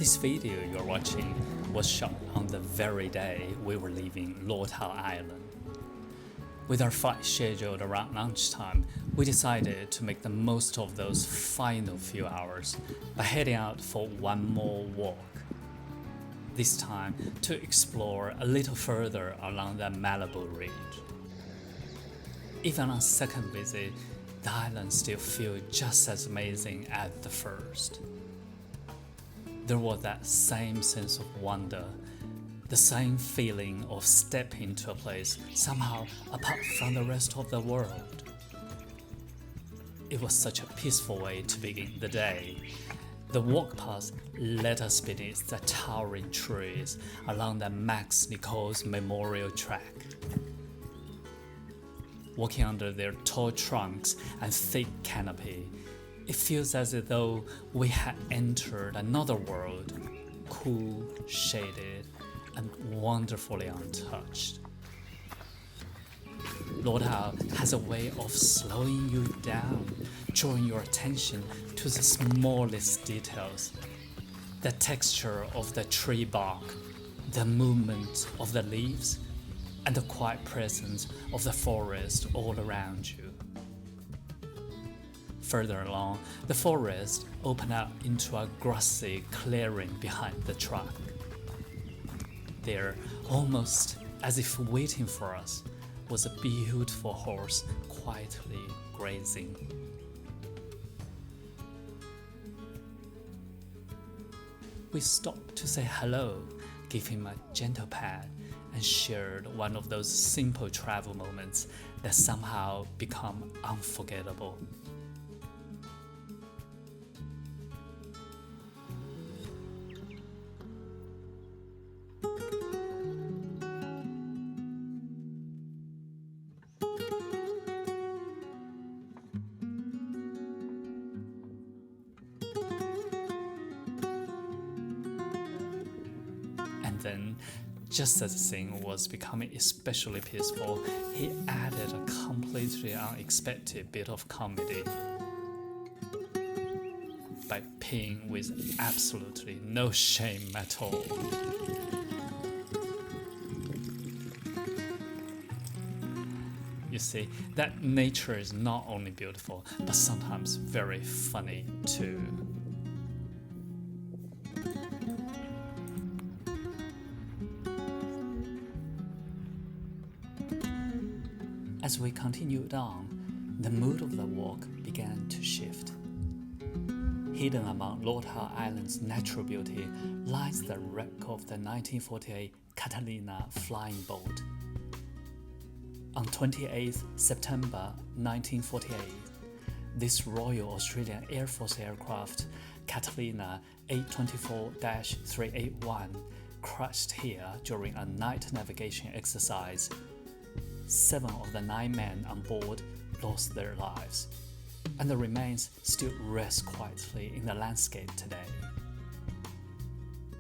This video you're watching was shot on the very day we were leaving Lord Howe Island. With our flight scheduled around lunchtime, we decided to make the most of those final few hours by heading out for one more walk. This time to explore a little further along the Malabar Ridge. Even on second visit, the island still feels just as amazing as the first. There was that same sense of wonder, the same feeling of stepping into a place somehow apart from the rest of the world. It was such a peaceful way to begin the day. The walk path led us beneath the towering trees along the Max Nichols Memorial Track. Walking under their tall trunks and thick canopy, it feels as though we had entered another world, cool, shaded, and wonderfully untouched. Lord Howe has a way of slowing you down, drawing your attention to the smallest details. The texture of the tree bark, the movement of the leaves, and the quiet presence of the forest all around you. Further along, the forest opened out into a grassy clearing behind the truck. There, almost as if waiting for us, was a beautiful horse quietly grazing. We stopped to say hello, gave him a gentle pat, and shared one of those simple travel moments that somehow become unforgettable. Then, just as the scene was becoming especially peaceful, he added a completely unexpected bit of comedy by peeing with absolutely no shame at all. You see, that nature is not only beautiful, but sometimes very funny too. As we continued on, the mood of the walk began to shift. Hidden among Lord Howe Island's natural beauty lies the wreck of the 1948 Catalina flying boat. On 28 September 1948, this Royal Australian Air Force aircraft, Catalina 824-381, crashed here during a night navigation exercise. 7 of the 9 men on board lost their lives, and the remains still rest quietly in the landscape today.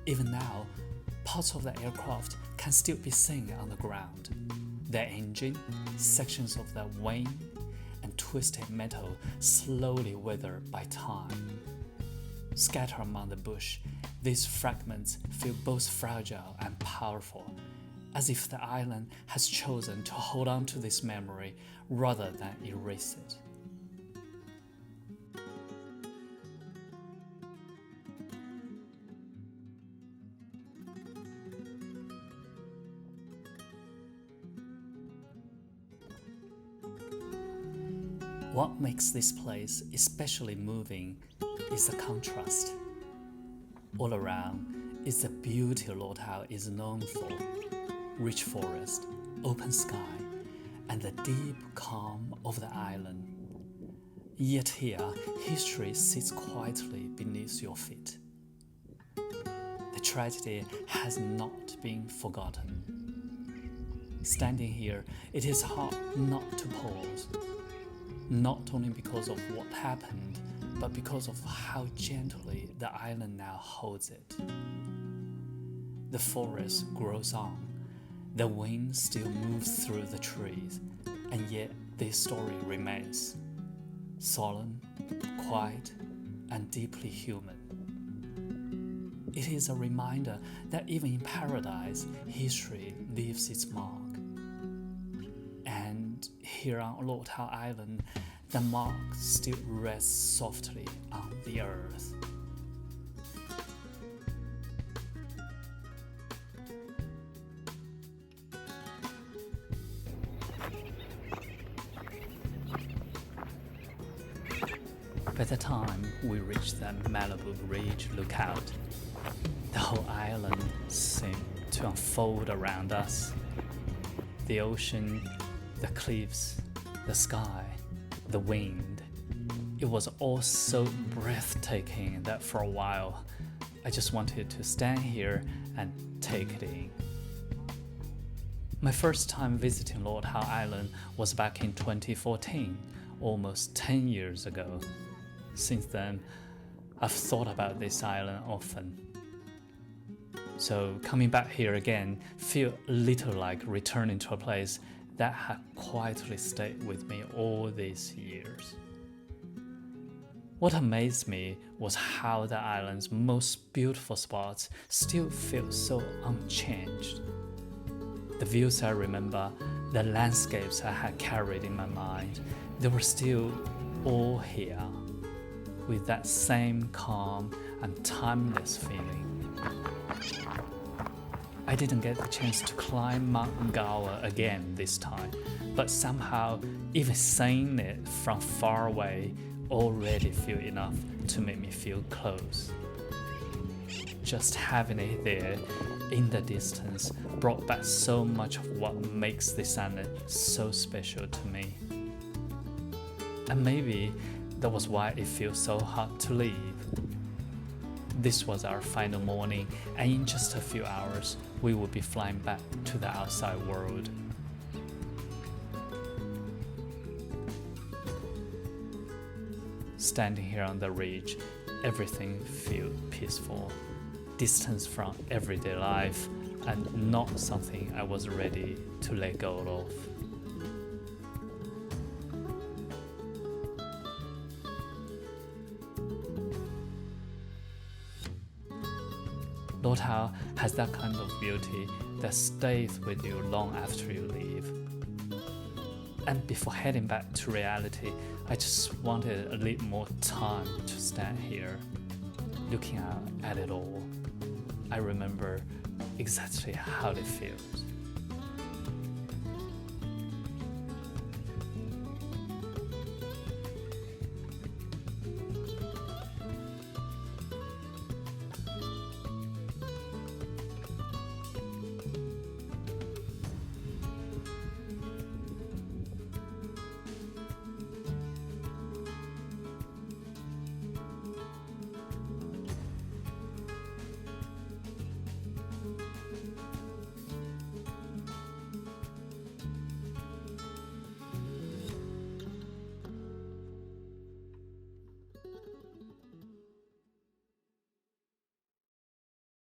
Even now, parts of the aircraft can still be seen on the ground. The engine, sections of the wing, and twisted metal slowly wither by time. Scattered among the bush, these fragments feel both fragile and powerful, as if the island has chosen to hold on to this memory rather than erase it. What makes this place especially moving is the contrast. All around is the beauty Lord Howe is known for. Rich forest, open sky, and the deep calm of the island. Yet here, history sits quietly beneath your feet. The tragedy has not been forgotten. Standing here, it is hard not to pause, not only because of what happened, but because of how gently the island now holds it. The forest grows on. The wind still moves through the trees, and yet this story remains solemn, quiet, and deeply human. It is a reminder that even in paradise, history leaves its mark. And here on Lord Howe Island, the mark still rests softly on the earth. By the time we reached the Malabar Ridge lookout, the whole island seemed to unfold around us. The ocean, the cliffs, the sky, the wind. It was all so breathtaking that for a while, I just wanted to stand here and take it in. My first time visiting Lord Howe Island was back in 2014, almost 10 years ago. Since then, I've thought about this island often. So coming back here again feel a little like returning to a place that had quietly stayed with me all these years. What amazed me was how the island's most beautiful spots still feel so unchanged. The views I remember, the landscapes I had carried in my mind, they were still all here, with that same calm and timeless feeling. I didn't get the chance to climb Mount Gower again this time, but somehow even seeing it from far away already feel enough to make me feel close. Just having it there in the distance brought back so much of what makes this island so special to me. And maybe that was why it feels so hard to leave. This was our final morning, and in just a few hours, we would be flying back to the outside world. Standing here on the ridge, everything feels peaceful, distance from everyday life, and not something I was ready to let go of. Lord Howe has that kind of beauty that stays with you long after you leave. And before heading back to reality, I just wanted a little more time to stand here, looking out at it all. I remember exactly how it feels.